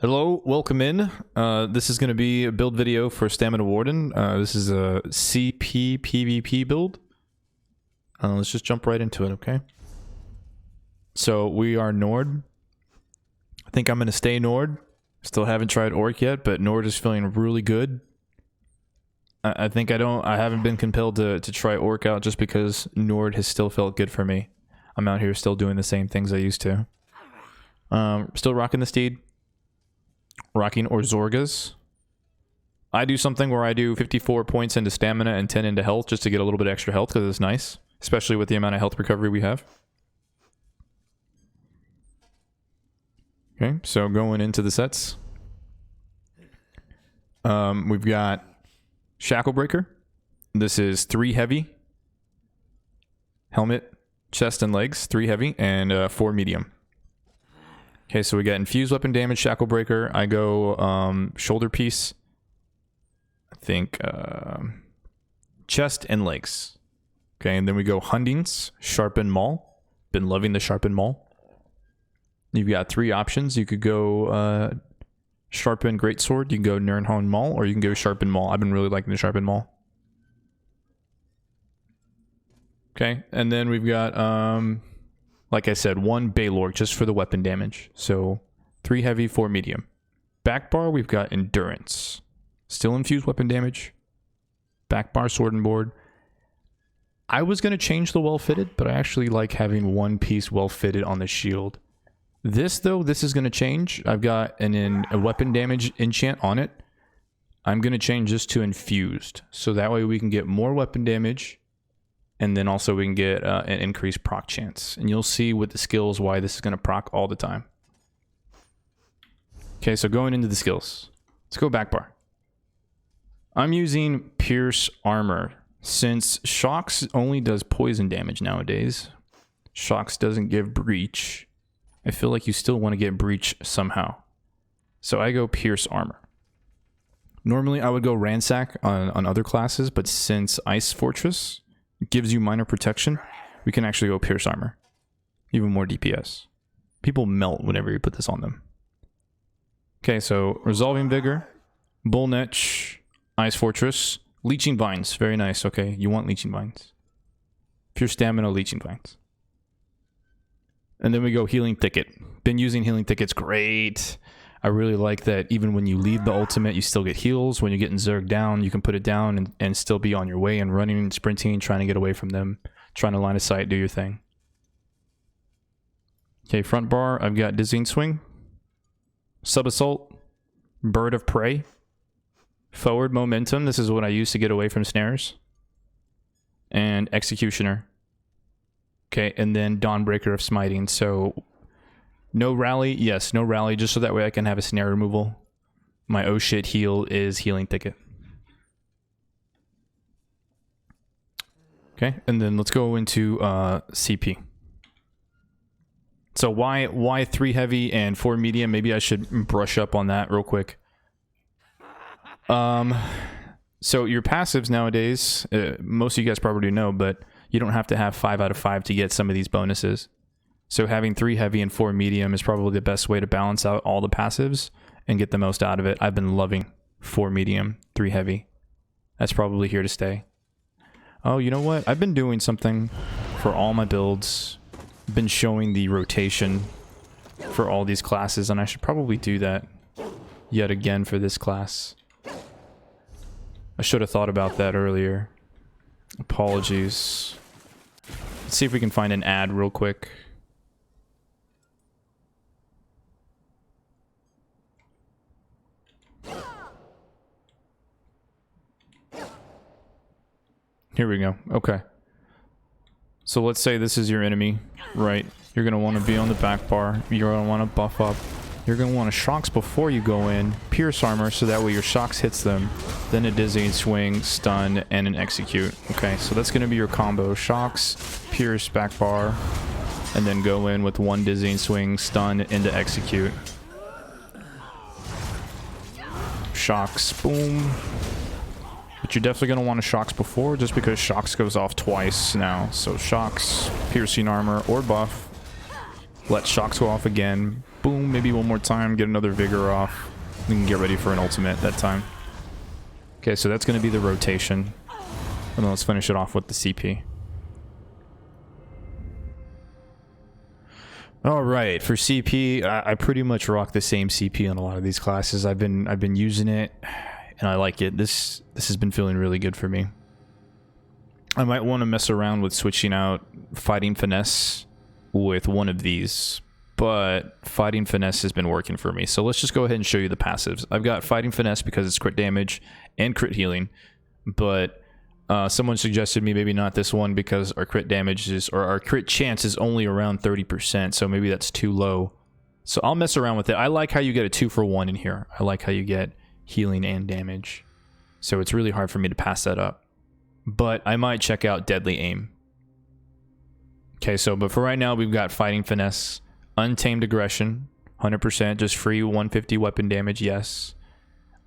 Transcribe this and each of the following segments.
Hello, welcome in. This is going to be a build video for Stamina Warden. This is a CP PvP build. Let's just jump right into it, okay? So we are Nord. I think I'm going to stay Nord. Still haven't tried Orc yet, but Nord is feeling really good. I think I haven't been compelled to try Orc out just because Nord has still felt good for me. I'm out here still doing the same things I used to. Still rocking the steed. Rocking Orzorgas. I do something where I do 54 points into stamina and 10 into health just to get a little bit extra health because it's nice, especially with the amount of health recovery we have. Okay, so going into the sets. We've got Shacklebreaker. This is 3 heavy. Helmet, chest, and legs. 3 heavy and 4 medium. Okay, so we got infused weapon damage, Shacklebreaker. I go shoulder piece. I think chest and legs. Okay, and then we go Hundings, Sharpen Maul. Been loving the Sharpen Maul. You've got 3 options. You could go Sharpen Greatsword, you can go Nirnhorn Maul, or you can go Sharpen Maul. I've been really liking the Sharpen Maul. Okay, and then we've got like I said, 1 Baylork just for the weapon damage. So 3 heavy, 4 medium. Back bar, we've got Endurance. Still infused weapon damage. Back bar, Sword and Board. I was going to change the well-fitted, but I actually like having 1 piece well-fitted on the shield. This, though, this is going to change. I've got a weapon damage enchant on it. I'm going to change this to infused. So that way we can get more weapon damage. And then also we can get an increased proc chance. And you'll see with the skills why this is going to proc all the time. Okay, so going into the skills. Let's go back bar. I'm using Pierce Armor. Since Shocks only does poison damage nowadays, Shocks doesn't give Breach. I feel like you still want to get Breach somehow. So I go Pierce Armor. Normally I would go Ransack on other classes, but since Ice Fortress gives you minor protection, we can actually go Pierce Armor. Even more DPS. People melt whenever you put this on them. Okay, so Resolving Vigor, Bull Netch, Ice Fortress, Leeching Vines. Very nice. Okay, you want Leeching Vines. Pure Stamina, Leeching Vines. And then we go Healing Thicket. Been using Healing Thickets. Great. I really like that even when you leave the ultimate, you still get heals. When you're getting Zerg down, you can put it down and still be on your way and running and sprinting, trying to get away from them, trying to line of sight, do your thing. Okay, front bar, I've got Dizzying Swing, Sub-Assault, Bird of Prey, Forward Momentum, this is what I use to get away from snares, and Executioner. Okay, and then Dawnbreaker of Smiting, so no rally, yes, no rally, just so that way I can have a snare removal. My oh shit heal is Healing Thicket. Okay, and then let's go into CP. So why 3 heavy and 4 medium? Maybe I should brush up on that real quick. So your passives nowadays, most of you guys probably know, but you don't have to have 5 out of 5 to get some of these bonuses. So having 3 heavy and 4 medium is probably the best way to balance out all the passives and get the most out of it. I've been loving 4 medium, 3 heavy. That's probably here to stay. Oh, you know what? I've been doing something for all my builds. I've been showing the rotation for all these classes, and I should probably do that yet again for this class. I should have thought about that earlier. Apologies. Let's see if we can find an ad real quick. Here we go. Okay. So let's say this is your enemy, right? You're going to want to be on the back bar. You're going to want to buff up. You're going to want to Shocks before you go in. Pierce Armor, so that way your Shocks hits them. Then a Dizzying Swing, Stun, and an Execute. Okay, so that's going to be your combo. Shocks, Pierce, back bar, and then go in with 1 Dizzying Swing, Stun, into Execute. Shocks, boom. But you're definitely going to want to Shocks before, just because Shocks goes off twice now. So Shocks, Piercing Armor, or buff. Let Shocks go off again. Boom, maybe one more time, get another vigor off. We can get ready for an ultimate that time. Okay, so that's going to be the rotation. And then let's finish it off with the CP. All right, for CP, I pretty much rock the same CP on a lot of these classes. I've been using it, and I like it. This has been feeling really good for me. I might want to mess around with switching out Fighting Finesse with one of these, but Fighting Finesse has been working for me. So let's just go ahead and show you the passives. I've got Fighting Finesse because it's crit damage and crit healing, but someone suggested me maybe not this one because our crit damage is, or our crit chance is only around 30%, so maybe that's too low. So I'll mess around with it. I like how you get a 2-for-1 in here. I like how you get healing and damage. So it's really hard for me to pass that up. But I might check out Deadly Aim. Okay, so but for right now, we've got Fighting Finesse, Untamed Aggression, 100%, just free 150 weapon damage, yes.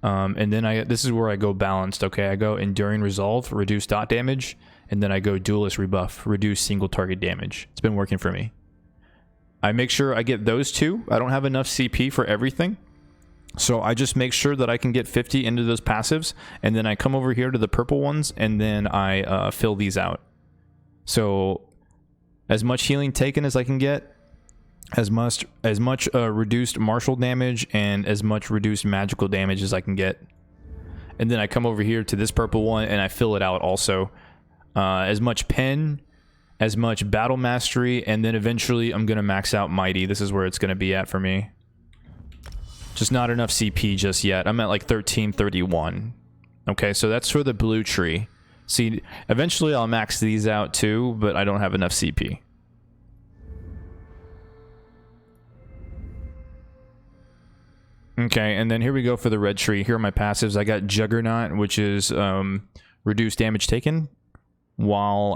And then this is where I go balanced, okay? I go Enduring Resolve, reduce dot damage, and then I go Duelist Rebuff, reduce single target damage. It's been working for me. I make sure I get those two. I don't have enough CP for everything, so I just make sure that I can get 50 into those passives, and then I come over here to the purple ones, and then I fill these out. So as much healing taken as I can get, as much reduced martial damage, and as much reduced magical damage as I can get. And then I come over here to this purple one and I fill it out also. As much pen, as much battle mastery, and then eventually I'm going to max out mighty. This is where it's going to be at for me. Just not enough CP just yet. I'm at like 1331. Okay, so that's for the blue tree. See, eventually I'll max these out too, but I don't have enough CP. Okay, and then here we go for the red tree. Here are my passives. I got Juggernaut, which is reduced damage taken while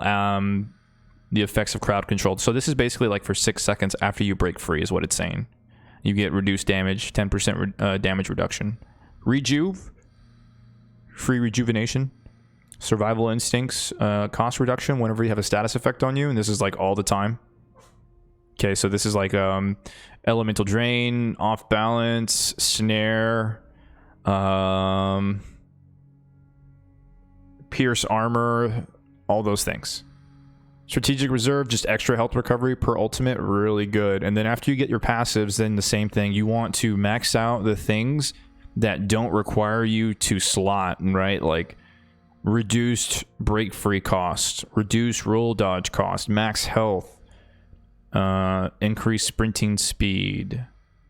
the effects of crowd control. So this is basically like for 6 seconds after you break free is what it's saying. You get reduced damage, 10% damage reduction. Rejuve, free rejuvenation. Survival instincts, cost reduction whenever you have a status effect on you, and this is like all the time. Okay, so this is like elemental drain, off balance, snare, pierce armor, all those things. Strategic reserve, just extra health recovery per ultimate, really good. And then after you get your passives, then the same thing. You want to max out the things that don't require you to slot, right? Like reduced break free cost, reduced roll dodge cost, max health, increase sprinting speed,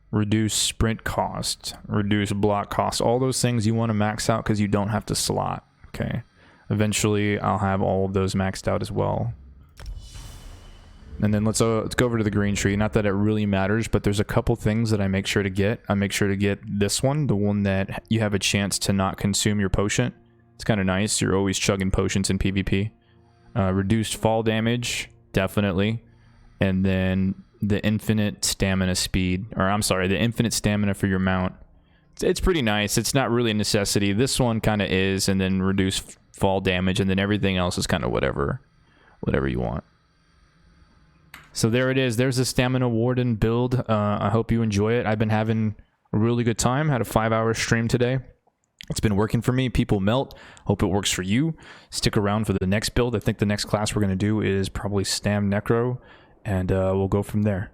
reduce sprint cost, reduce block cost. All those things you want to max out because you don't have to slot. Okay, eventually I'll have all of those maxed out as well. And then let's go over to the green tree. Not that it really matters, but there's a couple things that I make sure to get. I make sure to get this one, the one that you have a chance to not consume your potion. It's kind of nice. You're always chugging potions in PvP. Reduced fall damage, definitely. And then the infinite stamina speed, or I'm sorry, the infinite stamina for your mount. It's pretty nice. It's not really a necessity. This one kind of is, and then reduce fall damage, and then everything else is kind of whatever you want. So there it is. There's the Stamina Warden build. I hope you enjoy it. I've been having a really good time. Had a 5-hour stream today. It's been working for me. People melt. Hope it works for you. Stick around for the next build. I think the next class we're going to do is probably Stam Necro, and we'll go from there.